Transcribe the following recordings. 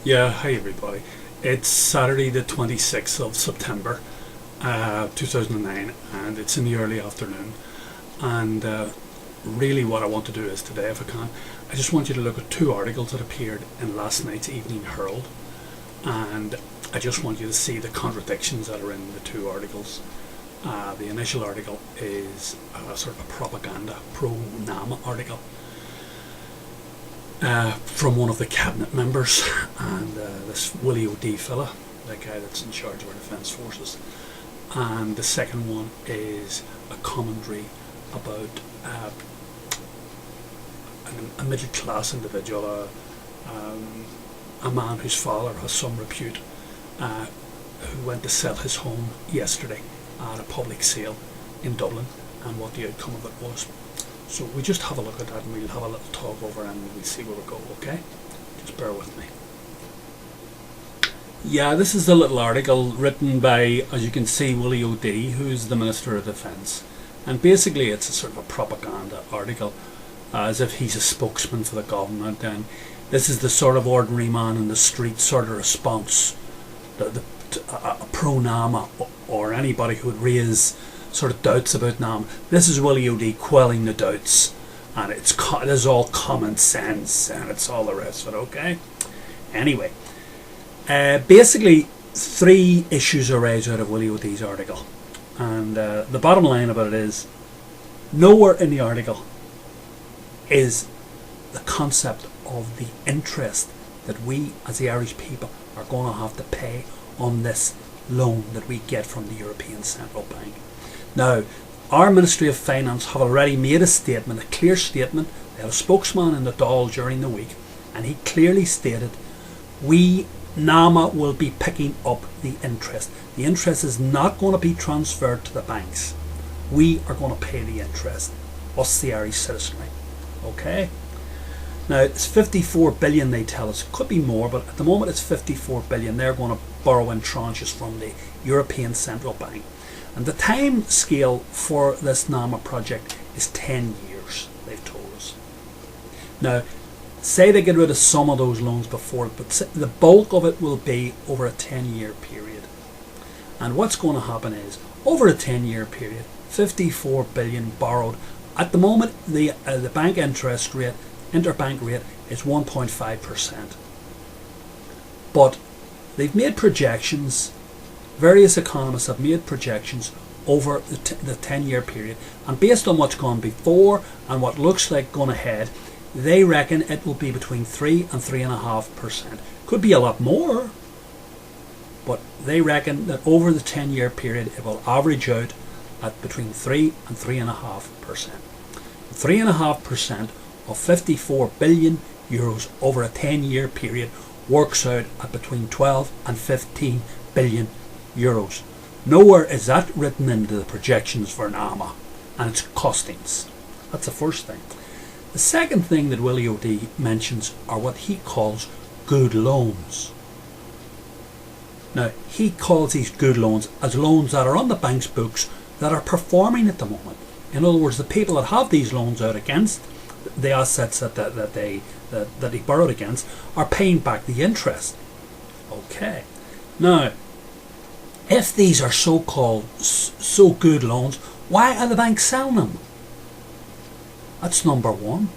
Yeah, hi everybody. It's Saturday the 26th of September 2009 and it's in the early afternoon. And really what I want to do is today, if I can, I just want you to look at two articles that appeared in last night's Evening Herald. And I just want you to see the contradictions that are in the two articles. The initial article is sort of a propaganda, pro-NAMA article. From one of the cabinet members, and this Willie O'D fella, the guy that's in charge of our defence forces. And the second one is a commentary about a middle class individual, a man whose father has some repute, who went to sell his home yesterday at a public sale in Dublin, and what the outcome of it was. So we just have a look at that and we'll have a little talk over and we'll see where we go, okay? Just bear with me. Yeah, this is the little article written by, as you can see, Willie O'D, who's the Minister of Defence. And basically it's a sort of a propaganda article, as if he's a spokesman for the government, and this is the sort of ordinary man in the street sort of response, a pro-NAMA or anybody who would raise sort of doubts about NAM. This is Willie O'D quelling the doubts, and it is all common sense and it's all the rest of it, okay? Anyway, basically three issues arise out of Willie O'D's article, and the bottom line about it is nowhere in the article is the concept of the interest that we as the Irish people are going to have to pay on this loan that we get from the European Central Bank. Now, our Ministry of Finance have already made a statement, a clear statement. They had a spokesman in the Dáil during the week, and he clearly stated, NAMA will be picking up the interest. The interest is not going to be transferred to the banks. We are going to pay the interest, us the Irish citizenry. Okay? Now, it's 54 billion they tell us. It could be more, but at the moment it's 54 billion. They're going to borrow in tranches from the European Central Bank. And the time scale for this NAMA project is 10 years, they've told us. Now, say they get rid of some of those loans before, but the bulk of it will be over a 10-year period. And what's going to happen is, over a 10-year period, 54 billion borrowed. At the moment, the bank interest rate, interbank rate, is 1.5%. But they've made projections. Various economists have made projections over the 10-year period, and based on what's gone before and what looks like going ahead, they reckon it will be between 3 and 3.5%. Could be a lot more, but they reckon that over the 10-year period it will average out at between 3 and 3.5%. 3.5% of 54 billion euros over a 10-year period works out at between 12 and 15 billion euros. Nowhere is that written into the projections for NAMA and its costings. That's the first thing. The second thing that Willie O'D mentions are what he calls good loans. Now, he calls these good loans as loans that are on the bank's books that are performing at the moment. In other words, the people that have these loans out against the assets that he borrowed against are paying back the interest. Okay. Now, if these are so-called so good loans, why are the banks selling them? That's number one.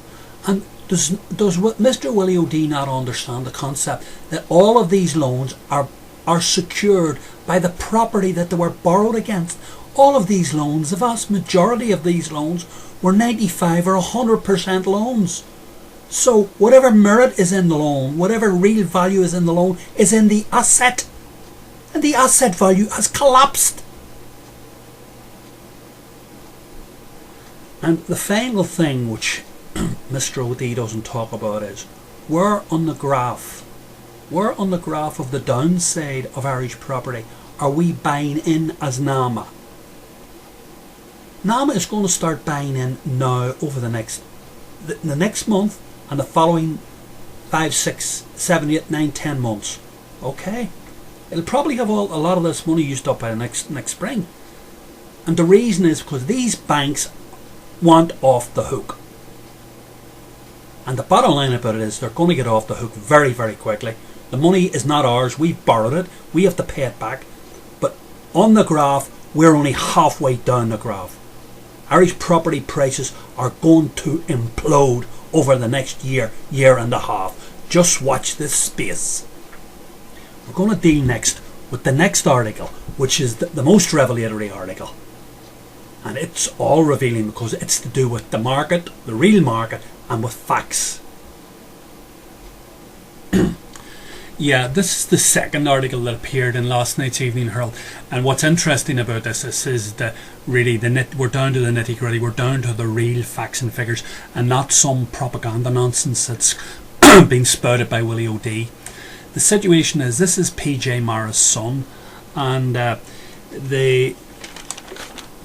And does Mr. Willie O'D not understand the concept that all of these loans are secured by the property that they were borrowed against? All of these loans, the vast majority of these loans, were 95 or 100% loans. So whatever merit is in the loan, whatever real value is in the loan, is in the asset. And the asset value has collapsed. And the final thing which Mr. O'D doesn't talk about is where on the graph of the downside of Irish property are we buying in as NAMA? NAMA is going to start buying in now over the next month and the following 5, 6, 7, 8, 9, 10 months. Okay? It'll probably have a lot of this money used up by the next spring. And the reason is because these banks want off the hook. And the bottom line about it is they're going to get off the hook very, very quickly, The money is not ours. We've borrowed it. We have to pay it back. But on the graph, we're only halfway down the graph. Irish property prices are going to implode over the next year, year and a half. Just watch this space. We're going to deal next with the next article, which is the most revelatory article. And it's all revealing because it's to do with the market, the real market, and with facts. Yeah, this is the second article that appeared in last night's Evening Herald. And what's interesting about this is that really we're down to the nitty gritty. We're down to the real facts and figures, and not some propaganda nonsense that's being spouted by Willie O'D. The situation is, this is PJ Mara's son, and the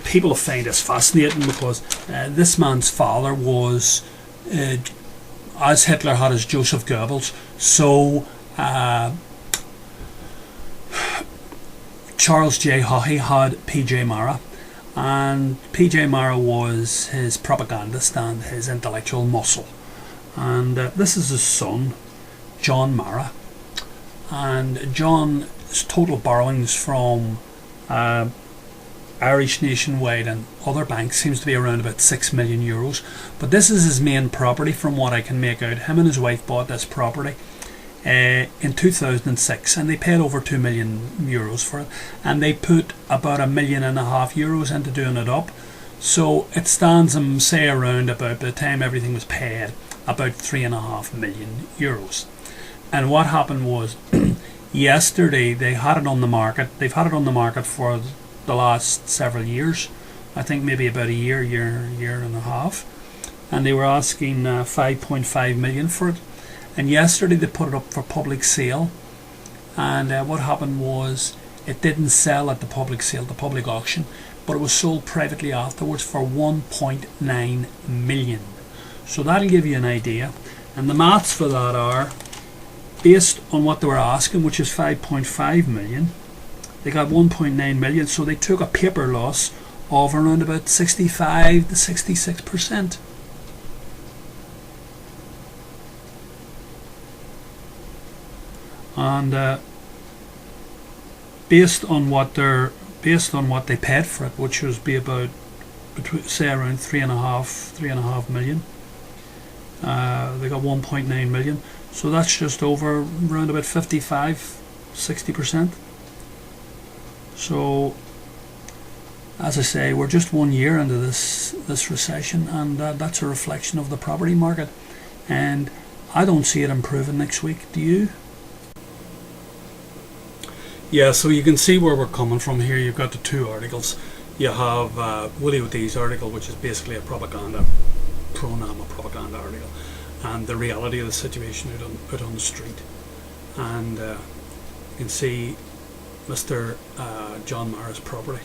people find this fascinating because this man's father was, as Hitler had his Joseph Goebbels, so Charles J. Haughey had PJ Mara, and PJ Mara was his propagandist and his intellectual muscle. And this is his son, John Mara, and John's total borrowings from Irish Nationwide and other banks seems to be around about €6 million. But this is his main property from what I can make out. Him and his wife bought this property in 2006, and they paid over €2 million for it, and they put about €1.5 million into doing it up. So it stands them, say, around about, by the time everything was paid, about €3.5 million. And what happened was, yesterday they had it on the market. They've had it on the market for the last several years. I think maybe about a year and a half. And they were asking $5.5 million for it. And yesterday they put it up for public sale. And what happened was, it didn't sell at the public sale, the public auction, but it was sold privately afterwards for $1.9 million. So that'll give you an idea. And the maths for that are, based on what they were asking, which is $5.5 million, they got $1.9 million, so they took a paper loss of around about 65 to 66%. And based on what they paid for it, which was be about say around $3.5 million, they got $1.9 million. So that's just over around about 55-60%. So, as I say, we're just 1 year into this recession, and that's a reflection of the property market. And I don't see it improving next week. Do you? Yeah, so you can see where we're coming from here. You've got the two articles. You have Willie O'D's article, which is basically a propaganda, pro-NAMA propaganda article, and the reality of the situation out on the street. And you can see Mr. John Mara's property,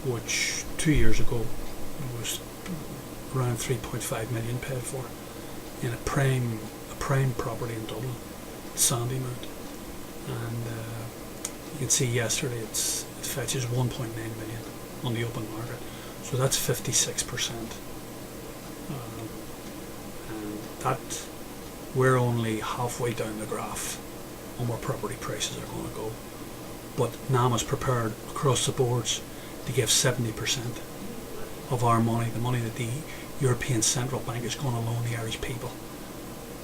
which 2 years ago was around 3.5 million paid for, in a prime property in Dublin, Sandymount. And you can see yesterday it fetches 1.9 million on the open market, so that's 56%. And that, we're only halfway down the graph on where property prices are going to go. But NAMA's prepared across the boards to give 70% of our money, the money that the European Central Bank is going to loan the Irish people.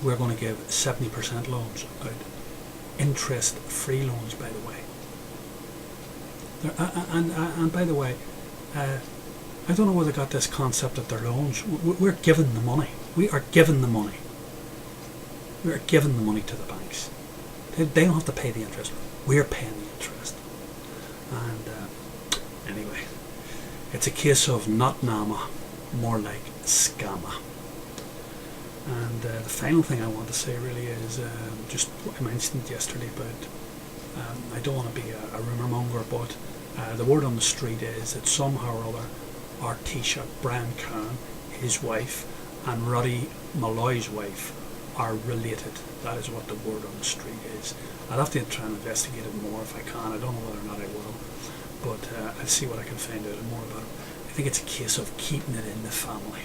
We're going to give 70% loans out. Interest-free loans, by the way. And by the way, I don't know where they got this concept that they're loans. We're giving the money. We are giving the money. We are giving the money to the banks. They don't have to pay the interest. We're paying the interest. And anyway, it's a case of not NAMA, more like SCAMA. And the final thing I want to say really is just what I mentioned yesterday about, I don't want to be a rumour monger, but the word on the street is that somehow or other our Taoiseach, Brian Cowan, his wife, and Roddy Malloy's wife are related. That is what the word on the street is. I'll have to try and investigate it more if I can. I don't know whether or not I will, but I'll see what I can find out more about it. I think it's a case of keeping it in the family.